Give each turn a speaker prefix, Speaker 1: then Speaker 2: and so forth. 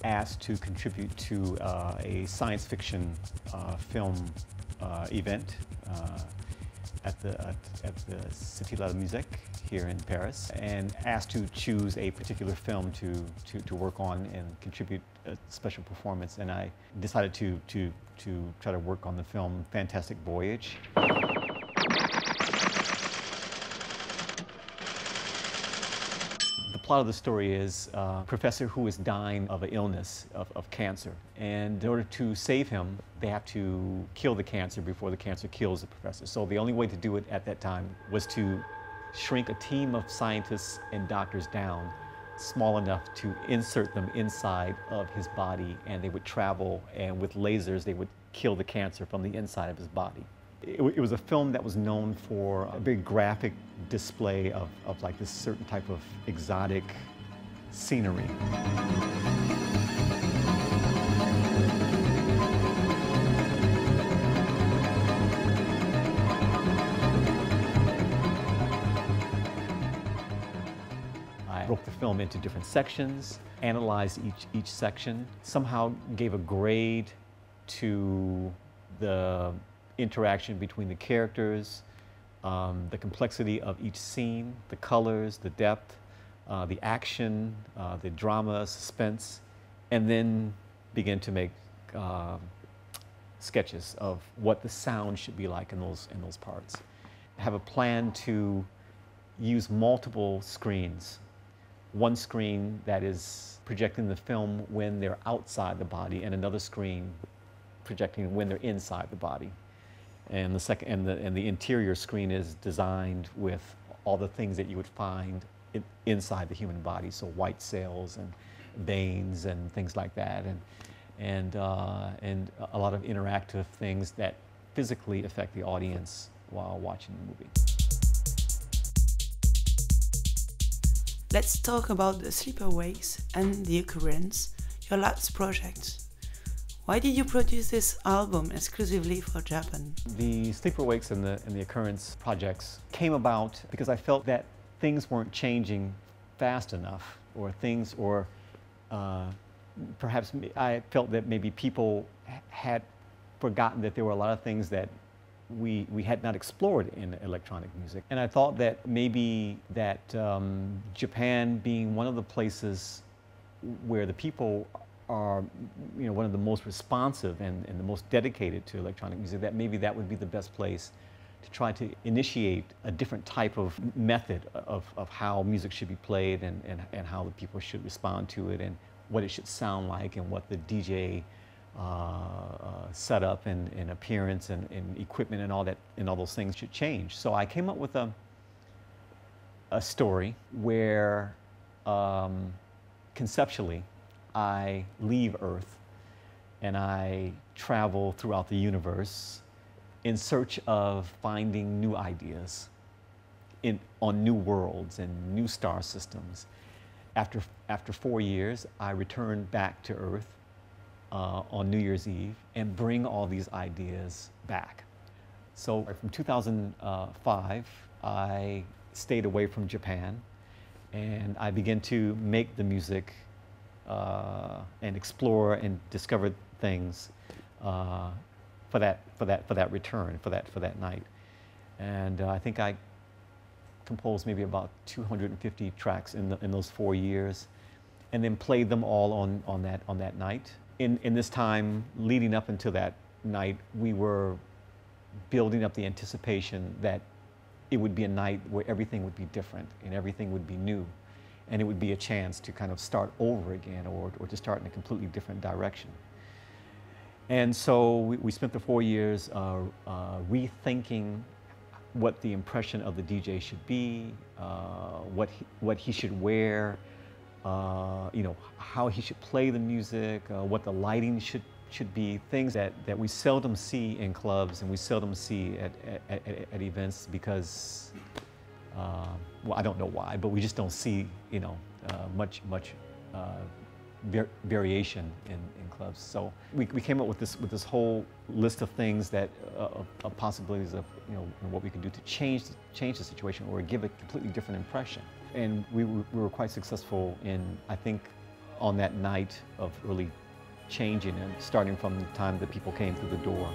Speaker 1: asked to contribute to a science fiction film event at the Cité de la Musique here in Paris, and asked to choose a particular film to work on and contribute a special performance. And I decided to try to work on the film Fantastic Voyage. The plot of the story is a professor who is dying of an illness, of cancer. And in order to save him, they have to kill the cancer before the cancer kills the professor. So the only way to do it at that time was to shrink a team of scientists and doctors down small enough to insert them inside of his body, and they would travel, and with lasers they would kill the cancer from the inside of his body. It was a film that was known for a very graphic display of like this certain type of exotic scenery. I broke the film into different sections, analyzed each section, somehow gave a grade to the interaction between the characters, the complexity of each scene, the colors, the depth, the action, the drama, suspense, and then begin to make sketches of what the sound should be like in those parts. I have a plan to use multiple screens. One screen that is projecting the film when they're outside the body, and another screen projecting when they're inside the body. And the interior screen is designed with all the things that you would find inside the human body, so white cells and veins and things like that, and a lot of interactive things that physically affect the audience while watching the movie.
Speaker 2: Let's talk about the Sleeper Wakes and The Occurrence, your last project. Why did you produce this album exclusively for Japan?
Speaker 1: The Sleeper Wakes and the Occurrence projects came about because I felt that things weren't changing fast enough, or perhaps I felt that maybe people had forgotten that there were a lot of things that we had not explored in electronic music. And I thought that maybe that Japan, being one of the places where the people are, one of the most responsive and the most dedicated to electronic music, that maybe that would be the best place to try to initiate a different type of method of how music should be played, and how the people should respond to it, and what it should sound like, and what the DJ setup and appearance and equipment and all that and all those things should change. So I came up with a story where conceptually I leave Earth and I travel throughout the universe in search of finding new ideas on new worlds and new star systems. After 4 years, I return back to Earth on New Year's Eve and bring all these ideas back. So from 2005, I stayed away from Japan, and I began to make the music and explore and discover things for that return, for that night. And I think I composed maybe about 250 tracks in those 4 years, and then played them all on that night. In this time leading up until that night, we were building up the anticipation that it would be a night where everything would be different and everything would be new, and it would be a chance to kind of start over again, or to start in a completely different direction. And so we spent the 4 years rethinking what the impression of the DJ should be, what he should wear, how he should play the music, what the lighting should be, things that we seldom see in clubs and we seldom see at events, because well, I don't know why, but we just don't see much variation in clubs. So we came up with this whole list of things that of possibilities of what we could do to change the situation or give a completely different impression. And we were quite successful in, I think, on that night of really changing and starting from the time that people came through the door.